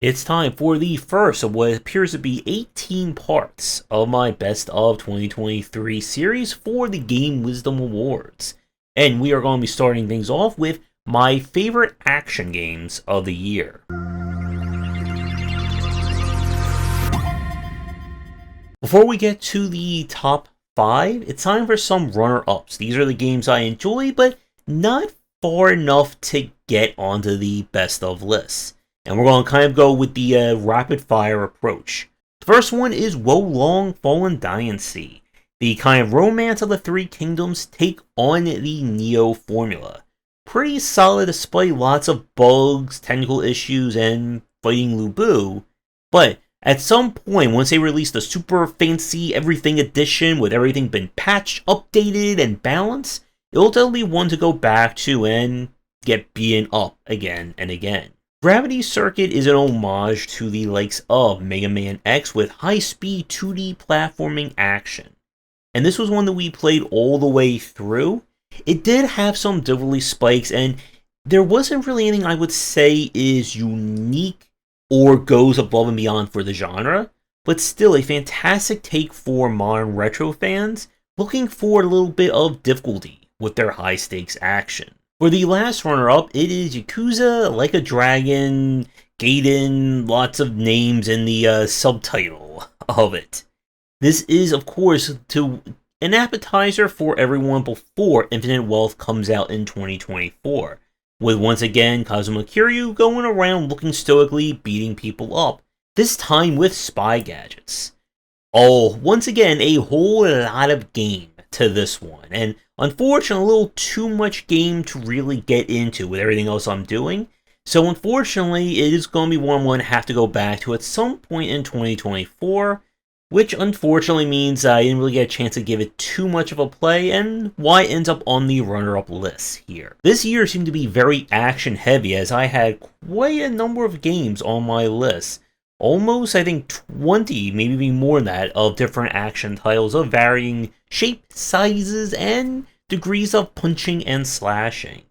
It's time for the first of what appears to be 18 parts of my Best of 2023 series for the Game Wisdom Awards. And we are going to be starting things off with my favorite action games of the year. Before we get to the top 5, it's time for some runner-ups. These are the games I enjoy, but not far enough to get onto the Best of list. And we're going to kind of go with the rapid fire approach. The first one is Wo Long Fallen Dynasty, the kind of romance of the Three Kingdoms take on the Neo formula. Pretty solid despite lots of bugs, technical issues, and fighting Lu Bu, but at some point, once they released the super fancy everything edition with everything been patched, updated, and balanced, it'll totally want to go back to and get beaten up again and again. Gravity Circuit is an homage to the likes of Mega Man X with high-speed 2D platforming action. And this was one that we played all the way through. It did have some difficulty spikes, and there wasn't really anything I would say is unique or goes above and beyond for the genre, but still a fantastic take for modern retro fans looking for a little bit of difficulty with their high-stakes action. For the last runner-up, it is Yakuza Like a Dragon, Gaiden, lots of names in the subtitle of it. This is, of course, an appetizer for everyone before Infinite Wealth comes out in 2024, with once again Kazuma Kiryu going around looking stoically beating people up, this time with spy gadgets. Oh, once again, a whole lot of game to this one, and unfortunately, a little too much game to really get into with everything else I'm doing. So unfortunately, it is going to be one I'm going to have to go back to at some point in 2024, which unfortunately means I didn't really get a chance to give it too much of a play, and why it ends up on the runner-up list here. This year seemed to be very action-heavy, as I had quite a number of games on my list. Almost, I think, 20, maybe even more than that, of different action titles of varying shapes, sizes, and degrees of punching and slashing.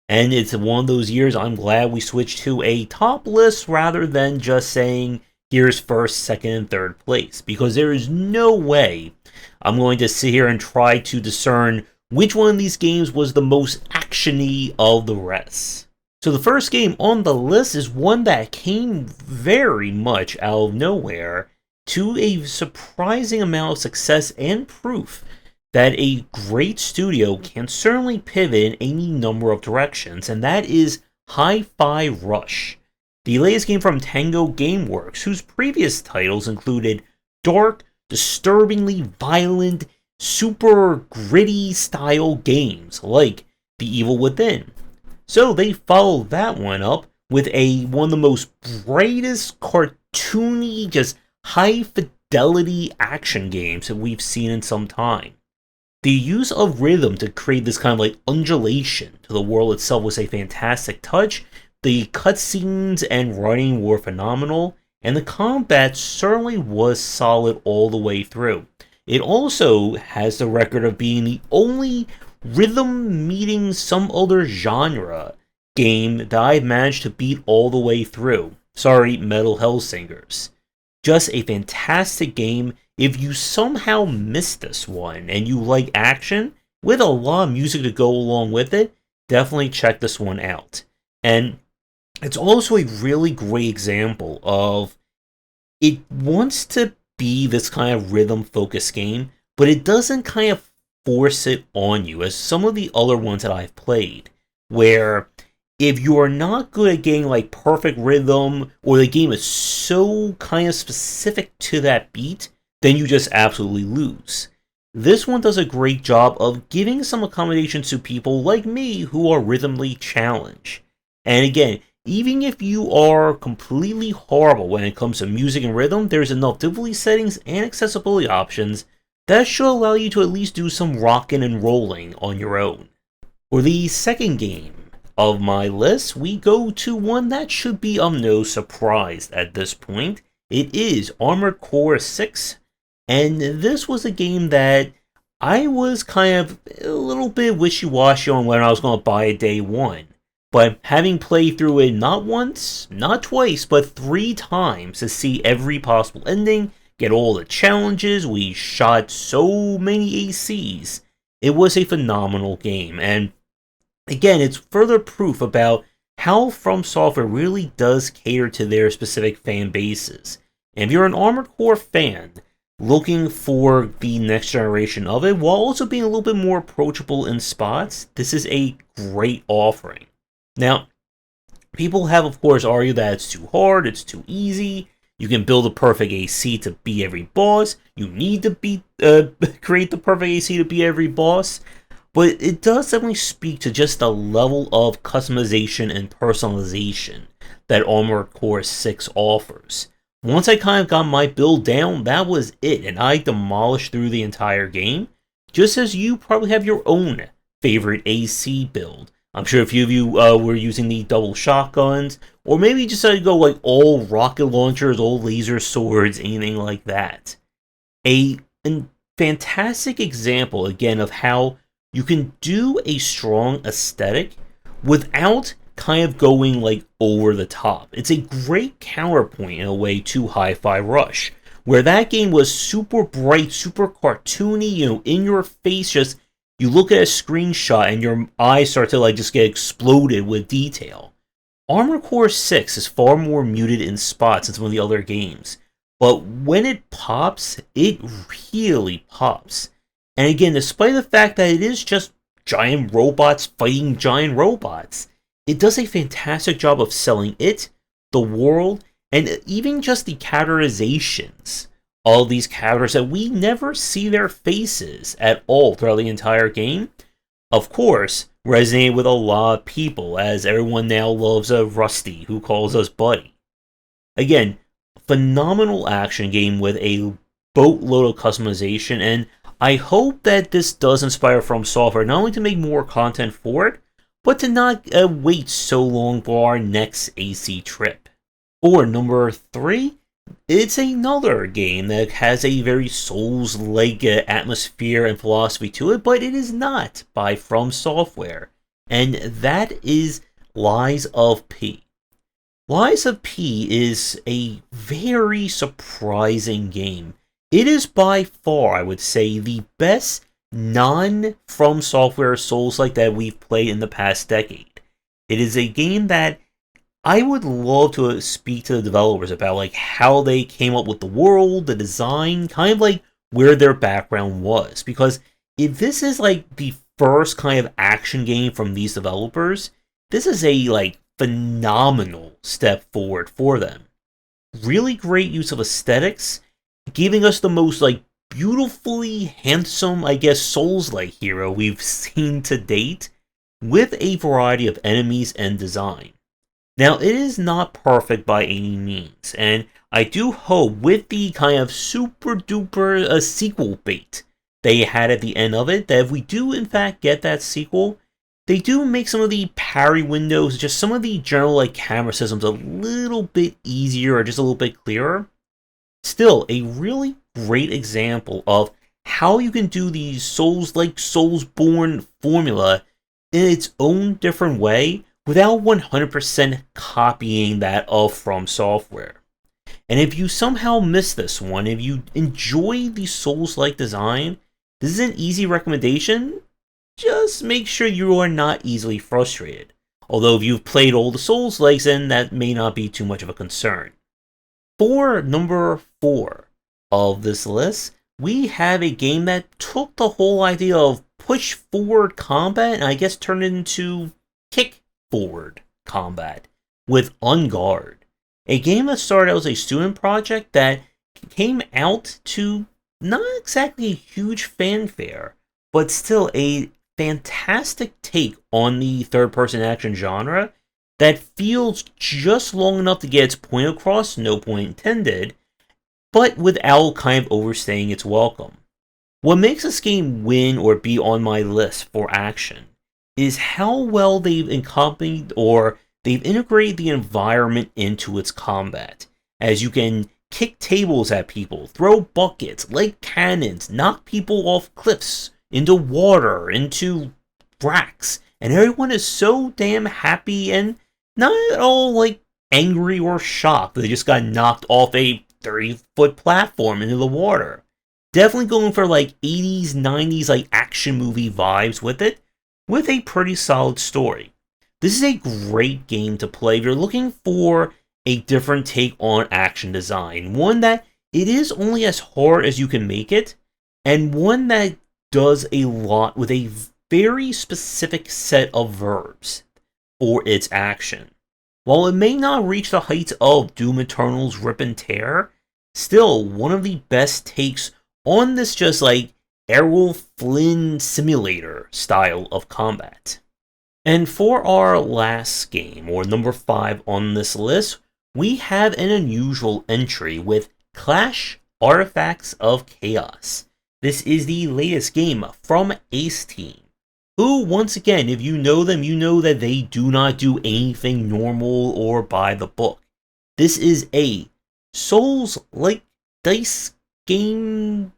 And it's one of those years I'm glad we switched to a top list rather than just saying, here's first, second, and third place, because there is no way I'm going to sit here and try to discern which one of these games was the most actiony of the rest. So the first game on the list is one that came very much out of nowhere to a surprising amount of success and proof that a great studio can certainly pivot in any number of directions, and that is Hi-Fi Rush, the latest game from Tango Gameworks, whose previous titles included dark, disturbingly violent, super gritty style games like The Evil Within. So they followed that one up with one of the most brightest, cartoony, just high-fidelity action games that we've seen in some time. The use of rhythm to create this kind of like undulation to the world itself was a fantastic touch. The cutscenes and writing were phenomenal, and the combat certainly was solid all the way through. It also has the record of being the only rhythm meeting some other genre game that I've managed to beat all the way through. Sorry, Metal Hellsingers. Just a fantastic game. If you somehow missed this one and you like action with a lot of music to go along with it, definitely check this one out. And it's also a really great example of it wants to be this kind of rhythm focused game, but it doesn't kind of force it on you, as some of the other ones that I've played, where if you are not good at getting like perfect rhythm, or the game is so kind of specific to that beat, then you just absolutely lose. This one does a great job of giving some accommodations to people like me who are rhythmically challenged. And again, even if you are completely horrible when it comes to music and rhythm, there's enough difficulty settings and accessibility options that should allow you to at least do some rocking and rolling on your own. For the second game of my list, we go to one that should be of no surprise at this point. It is Armored Core 6, and this was a game that I was kind of a little bit wishy-washy on when I was going to buy it day one. but having played through it not once, not twice, but 3 times to see every possible ending, get all the challenges, we shot so many ACs. It was a phenomenal game, and again, it's further proof about how From Software really does cater to their specific fan bases. And if you're an Armored Core fan, looking for the next generation of it, while also being a little bit more approachable in spots, this is a great offering. Now, people have, of course, argued that it's too hard, it's too easy. You can build a perfect AC to beat every boss. You need to create the perfect AC to beat every boss. But it does definitely speak to just the level of customization and personalization that Armored Core 6 offers. Once I kind of got my build down, that was it, and I demolished through the entire game, just as you probably have your own favorite AC build. I'm sure a few of you were using the double shotguns, or maybe just go like all rocket launchers, all laser swords, anything like that. A fantastic example, again, of how you can do a strong aesthetic without kind of going like over the top. It's a great counterpoint in a way to Hi-Fi Rush, where that game was super bright, super cartoony, in your face. Just you look at a screenshot and your eyes start to just get exploded with detail. Armored Core 6 is far more muted in spots than some of the other games, but when it pops, it really pops. And again, despite the fact that it is just giant robots fighting giant robots, it does a fantastic job of selling it, the world, and even just the characterizations of these characters that we never see their faces at all throughout the entire game. Of course, resonate with a lot of people, as everyone now loves a Rusty, who calls us Buddy. Again, phenomenal action game with a boatload of customization, and I hope that this does inspire From Software not only to make more content for it, but to not wait so long for our next AC trip. Or number 3, it's another game that has a very Souls-like atmosphere and philosophy to it, but it is not by From Software, and that is Lies of P. Lies of P is a very surprising game. It is by far, I would say, the best non-From Software Souls-like that we've played in the past decade. It is a game that I would love to speak to the developers about, how they came up with the world, the design, kind of where their background was. Because if this is the first kind of action game from these developers, this is a phenomenal step forward for them. Really great use of aesthetics, giving us the most beautifully handsome, Souls-like hero we've seen to date, with a variety of enemies and design. Now, it is not perfect by any means, and I do hope with the kind of super duper sequel bait they had at the end of it, that if we do in fact get that sequel, they do make some of the parry windows, just some of the general camera systems a little bit easier or just a little bit clearer. Still, a really great example of how you can do the Souls-like Soulsborne formula in its own different way without 100% copying that of From Software. And if you somehow miss this one, if you enjoy the Souls-like design, this is an easy recommendation. Just make sure you are not easily frustrated. Although if you've played all the Souls-likes, then that may not be too much of a concern. For number 4 of this list, we have a game that took the whole idea of push-forward combat and turned it into kick-forward combat with On Guard. A game that started out as a student project that came out to not exactly a huge fanfare, but still a fantastic take on the third-person action genre that feels just long enough to get its point across, no point intended, but without kind of overstaying its welcome. What makes this game win or be on my list for action is how well they've accompanied or they've integrated the environment into its combat, as you can kick tables at people, throw buckets, light cannons, knock people off cliffs, into water, into racks, and everyone is so damn happy and not at all like angry or shocked that they just got knocked off a 30-foot platform into the water. Definitely going for like 80s, 90s like action movie vibes with it, with a pretty solid story. This is a great game to play if you're looking for a different take on action design. One that it is only as hard as you can make it, and one that does a lot with a very specific set of verbs for its action. While it may not reach the heights of Doom Eternal's Rip and Tear, still one of the best takes on this just like Errol Flynn simulator style of combat. And for our last game, or number 5 on this list, we have an unusual entry with Clash Artifacts of Chaos. This is the latest game from Ace Team, who, once again, if you know them, you know that they do not do anything normal or by the book. This is a Souls-like dice game,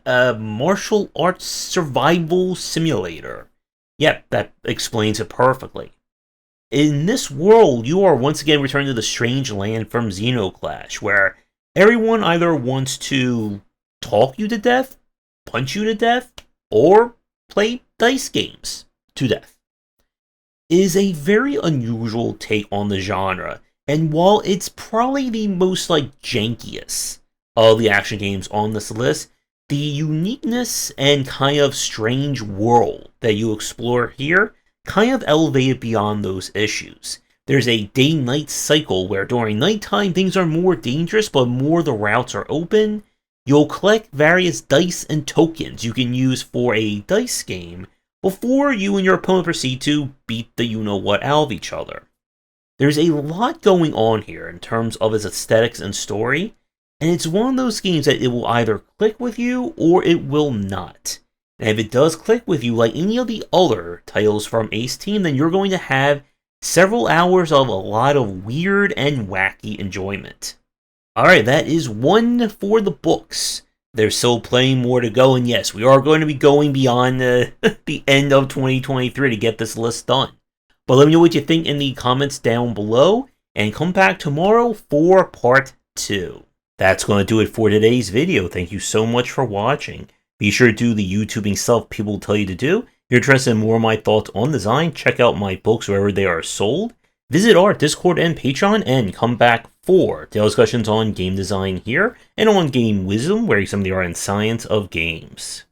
martial arts survival simulator. Yep, that explains it perfectly. In this world, you are once again returned to the strange land from Xenoclash, where everyone either wants to talk you to death, punch you to death, or play dice games to death. It is a very unusual take on the genre, and while it's probably the most like jankiest of the action games on this list, the uniqueness and kind of strange world that you explore here kind of elevated beyond those issues. There's a day-night cycle where during nighttime things are more dangerous, but more the routes are open. You'll collect various dice and tokens you can use for a dice game before you and your opponent proceed to beat the you-know-what out of each other. There's a lot going on here in terms of its aesthetics and story, and it's one of those games that it will either click with you or it will not. And if it does click with you like any of the other titles from Ace Team, then you're going to have several hours of a lot of weird and wacky enjoyment. Alright, that is one for the books. There's still plenty more to go, and yes, we are going to be going beyond the end of 2023 to get this list done. But let me know what you think in the comments down below, and come back tomorrow for part 2. That's going to do it for today's video. Thank you so much for watching. Be sure to do the YouTubing stuff people tell you to do. If you're interested in more of my thoughts on design, check out my books wherever they are sold. Visit our Discord and Patreon, and come back for daily discussions on game design here, and on game wisdom, where you some of the art and science of games.